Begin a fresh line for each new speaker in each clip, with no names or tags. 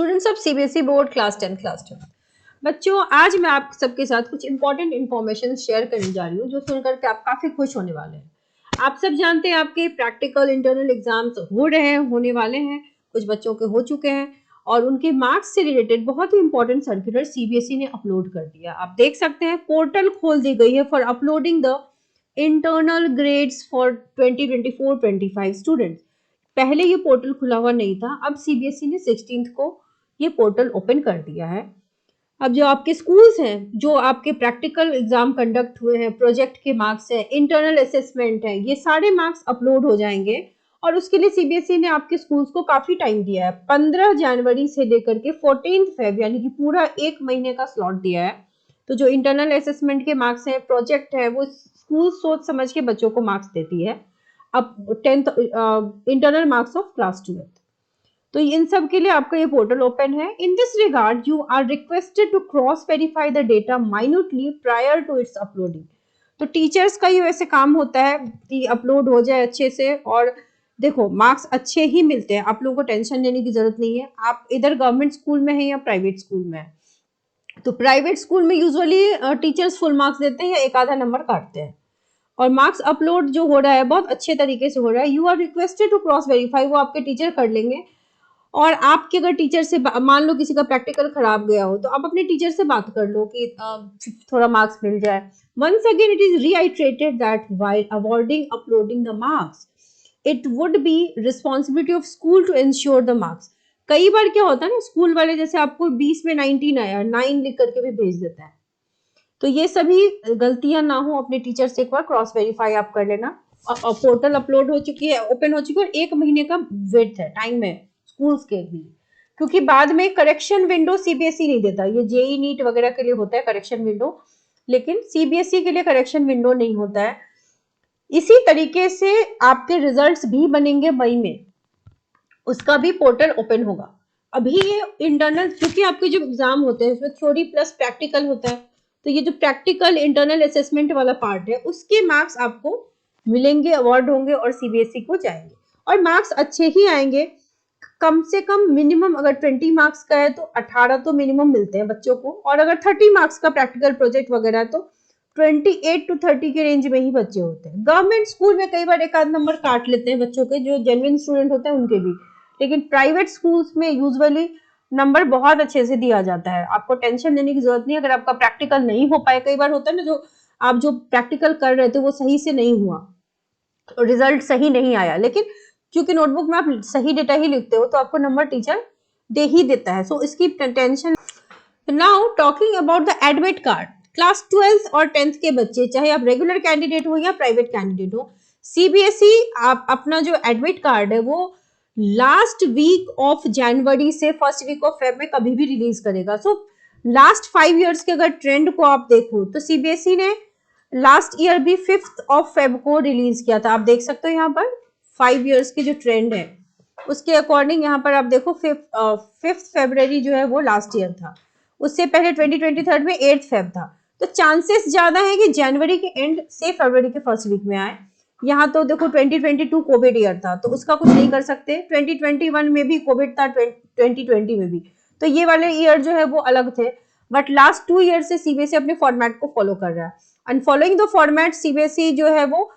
Students of CBSE board class 10 class 12 बच्चों, आज मैं आप सबके साथ कुछ इंपॉर्टेंट इन्फॉर्मेशन शेयर करने जा रही हूँ जो सुनकर के आप काफी खुश होने वाले हैं। आप सब जानते हैं आपके प्रैक्टिकल इंटरनल एग्जाम्स हो रहे हैं, होने वाले हैं, कुछ बच्चों के हो चुके हैं और उनके मार्क्स से रिलेटेड बहुत ही इंपॉर्टेंट सर्कुलर सीबीएसई ने अपलोड कर दिया। आप देख सकते हैं पोर्टल खोल दी गई है for uploading the internal grades for 2024-25 students. पहले ये पोर्टल खुला हुआ नहीं था, अब सीबीएसई ने 16 को ये पोर्टल ओपन कर दिया है। अब जो आपके स्कूल्स हैं, जो आपके प्रैक्टिकल एग्जाम कंडक्ट हुए हैं, प्रोजेक्ट के मार्क्स हैं, इंटरनल असेसमेंट है, ये सारे मार्क्स अपलोड हो जाएंगे और उसके लिए सीबीएसई ने आपके स्कूल्स को काफी टाइम दिया है। 15 जनवरी से लेकर के 14 फेब यानी कि पूरा एक महीने का स्लॉट दिया है। तो जो इंटरनल असेसमेंट के मार्क्स हैं, प्रोजेक्ट है, वो स्कूल सोच समझ के बच्चों को मार्क्स देती है। अब 10th internal marks of class 12, तो इन सब के लिए आपका ये पोर्टल ओपन है। In this regard you are requested to cross verify the data minutely prior to its uploading. तो टीचर्स का ये वैसे काम होता है कि अपलोड हो जाए अच्छे से, और देखो मार्क्स अच्छे ही मिलते हैं, आप लोगों को टेंशन लेने की जरूरत नहीं है। आप इधर गवर्नमेंट स्कूल में है या प्राइवेट स्कूल में है, तो प्राइवेट स्कूल में यूजुअली टीचर्स फुल मार्क्स देते हैं या एक आधा नंबर काटते हैं, और मार्क्स अपलोड जो हो रहा है बहुत अच्छे तरीके से हो रहा है। You are requested to cross verify, वो आपके टीचर कर लेंगे। और आपके अगर टीचर से मान लो किसी का प्रैक्टिकल खराब गया हो, तो आप अपने टीचर से बात कर लो कि थोड़ा मार्क्स मिल जाए। Once again it is reiterated that while avoiding uploading the marks it would be responsibility of school to ensure the marks. कई बार क्या होता है ना, स्कूल वाले जैसे आपको 20 में 19 आया, 9 लिख करके भी भेज देता है। तो ये सभी गलतियां ना हो, अपने टीचर से एक बार क्रॉस वेरीफाई आप कर लेना। पोर्टल अपलोड हो चुकी है, ओपन हो चुकी है, और एक महीने का वेट है, टाइम है स्कूल्स के लिए, क्योंकि बाद में करेक्शन विंडो सीबीएसई नहीं देता। ये जेई नीट वगैरह के लिए होता है करेक्शन विंडो, लेकिन सीबीएसई के लिए करेक्शन विंडो नहीं होता है। इसी तरीके से आपके रिजल्ट्स भी बनेंगे मई में, उसका भी पोर्टल ओपन होगा। अभी ये इंटरनल, क्योंकि आपके जो एग्जाम होते हैं उसमें थ्योरी प्लस प्रैक्टिकल होता है, तो ये जो प्रैक्टिकल इंटरनल असेसमेंट वाला पार्ट है उसके मार्क्स आपको मिलेंगे, अवार्ड होंगे और सीबीएसई को जाएंगे, और मार्क्स अच्छे ही आएंगे। कम से कम मिनिमम अगर 20 मार्क्स का है तो 18 तो मिनिमम मिलते हैं बच्चों को, और अगर 30 मार्क्स का प्रैक्टिकल प्रोजेक्ट वगैरह तो 28 to 30 के रेंज में ही बच्चे होते हैं। गवर्नमेंट स्कूल में कई बार एक आध नंबर काट लेते हैं बच्चों के, जो जेन्युइन स्टूडेंट होते हैं उनके भी, लेकिन प्राइवेट स्कूल्स में यूजुअली नंबर बहुत अच्छे से दिया जाता है। आपको टेंशन लेने की जरूरत नहीं अगर आपका प्रैक्टिकल नहीं हो पाए। कई बार होता है ना, जो आप जो प्रैक्टिकल कर रहे थे वो सही से नहीं हुआ, रिजल्ट सही नहीं आया, लेकिन क्योंकि नोटबुक में आप सही डेटा ही लिखते हो तो आपको नंबर टीचर दे ही देता है, सो इसकी tension. Now talking about the admit card, class 12th और 10th के बच्चे, चाहे आप रेगुलर कैंडिडेट हो या प्राइवेट कैंडिडेट हो, सीबीएसई आप अपना जो एडमिट कार्ड है वो लास्ट वीक ऑफ जनवरी से फर्स्ट वीक ऑफ फेब में कभी भी रिलीज करेगा। सो लास्ट 5 इयर्स के अगर ट्रेंड को आप देखो तो सीबीएसई ने लास्ट ईयर भी 5th ऑफ फेब को रिलीज किया था। आप देख सकते हो यहाँ पर 5 इयर्स की जो ट्रेंड है उसके अकॉर्डिंग यहाँ पर आप देखो 5th फरवरी जो है वो लास्ट ईयर था, उससे पहले 2023 में 8th फेब था। तो चांसेस ज्यादा है कि जनवरी के एंड से फरवरी के फर्स्ट वीक में आए। यहाँ तो देखो 2022 कोविड ईयर था तो उसका कुछ नहीं कर सकते, 2021 में भी कोविड था, 2020 में भी, तो ये वाले ईयर जो है वो अलग थे। बट लास्ट 2 ईयर से सीबीएसई अपने फॉर्मेट को फॉलो कर रहा है, and following the format CBSE जो है वो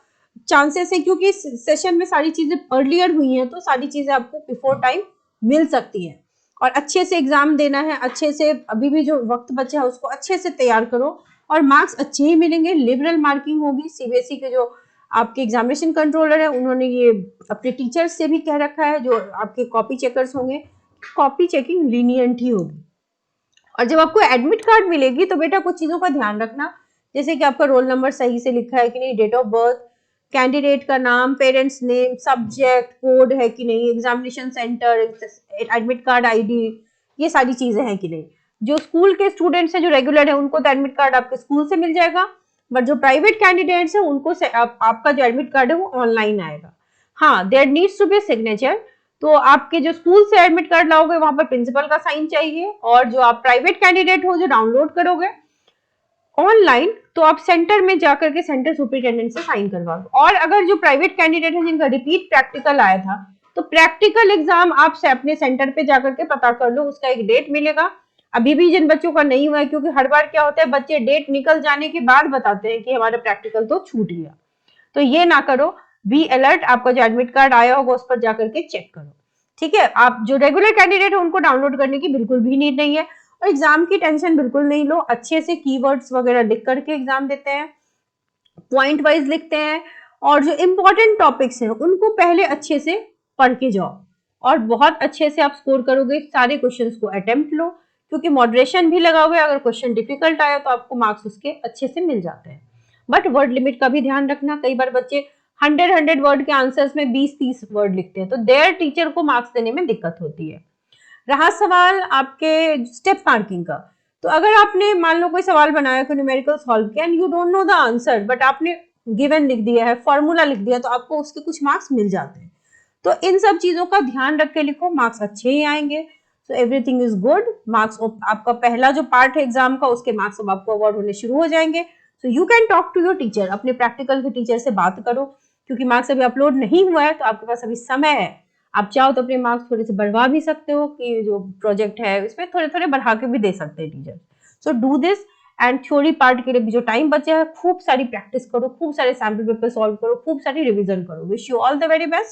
चांसेस है, क्योंकि सेशन में सारी चीजें अर्लियर हुई हैं तो सारी चीजें आपको बिफोर टाइम मिल सकती हैं, और अच्छे से एग्जाम देना है, अच्छे से अभी भी जो वक्त बचा है उसको अच्छे से तैयार करो और मार्क्स अच्छे ही मिलेंगे। लिबरल मार्किंग होगी। सीबीएसई के जो आपके एग्जामिनेशन कंट्रोलर है उन्होंने ये अपने टीचर्स से भी कह रखा है, जो आपके कॉपी चेकर्स होंगे, कॉपी चेकिंग लीनियंट ही होगी। और जब आपको एडमिट कार्ड मिलेगी तो बेटा कुछ चीजों का ध्यान रखना, जैसे कि आपका रोल नंबर सही से लिखा है कि नहीं, डेट ऑफ बर्थ, कैंडिडेट का नाम, पेरेंट्स नेम, सब्जेक्ट कोड है कि नहीं, examination centre, admit card ID, ये सारी चीजें हैं कि नहीं। जो स्कूल के स्टूडेंट्स हैं जो रेगुलर है उनको तो एडमिट कार्ड आपके स्कूल से मिल जाएगा, बट जो प्राइवेट कैंडिडेट्स हैं उनको आपका जो एडमिट कार्ड है वो ऑनलाइन आएगा। हाँ, there needs to be signature, तो आपके जो स्कूल से एडमिट कार्ड लाओगे वहां पर प्रिंसिपल का साइन चाहिए, और जो आप प्राइवेट कैंडिडेट हो जो डाउनलोड करोगे ऑनलाइन तो आप सेंटर में जाकर के सेंटर सुपरिटेंडेंट से साइन करवाओ। और अगर जो प्राइवेट कैंडिडेट है जिनका रिपीट प्रैक्टिकल आया था तो प्रैक्टिकल एग्जाम आप अपने सेंटर पे जाकर के पता कर लो, उसका एक डेट मिलेगा। अभी भी जिन बच्चों का नहीं हुआ है, क्योंकि हर बार क्या होता है बच्चे डेट निकल जाने के बाद बताते हैं कि हमारा प्रैक्टिकल तो छूट गया, तो ये ना करो, बी अलर्ट। आपका जो एडमिट कार्ड आया होगा उस पर जाकर के चेक करो, ठीक है। आप जो रेगुलर कैंडिडेट है उनको डाउनलोड करने की बिल्कुल भी नीड नहीं है, और एग्जाम की टेंशन बिल्कुल नहीं लो, अच्छे से कीवर्ड्स वगैरह लिख करके एग्जाम देते हैं, पॉइंट वाइज लिखते हैं, और जो इंपॉर्टेंट टॉपिक्स हैं उनको पहले अच्छे से पढ़ के जाओ, और बहुत अच्छे से आप स्कोर करोगे। सारे क्वेश्चंस को अटेम्प्ट लो, क्योंकि मॉडरेशन भी लगाओगे, अगर क्वेश्चन डिफिकल्ट आया तो आपको मार्क्स उसके अच्छे से मिल जाते हैं। बट वर्ड लिमिट का भी ध्यान रखना, कई बार बच्चे 100 वर्ड के आंसर्स में 20-30 वर्ड लिखते हैं, तो देयर टीचर को मार्क्स देने में दिक्कत होती है। रहा सवाल आपके स्टेप मार्किंग का, तो अगर आपने मान लो कोई सवाल बनाया, कोई न्यूमेरिकल सॉल्व किया and you don't know the answer, but आपने गिवन लिख दिया है, फॉर्मूला लिख दिया, तो आपको उसके कुछ मार्क्स मिल जाते हैं। तो इन सब चीजों का ध्यान रख के लिखो, मार्क्स अच्छे ही आएंगे। So everything is good. Marks आपका पहला जो पार्ट है एग्जाम का, उसके मार्क्स अब आपको अवार्ड होने शुरू हो जाएंगे। So you can talk to your teacher, अपने प्रैक्टिकल के टीचर से बात करो, क्योंकि मार्क्स अभी अपलोड नहीं हुआ है तो आपके पास अभी समय है। आप चाहो तो अपने मार्क्स थोड़े से बढ़वा भी सकते हो, कि जो प्रोजेक्ट है इसमें थोड़े थोड़े बढ़ा के भी दे सकते हैं teacher. So do this. And theory part के लिए भी जो टाइम बचा है, खूब सारी प्रैक्टिस करो, खूब सारे सैम्पल पेपर सॉल्व करो, खूब सारी रिवीजन करो। Wish you all the very best.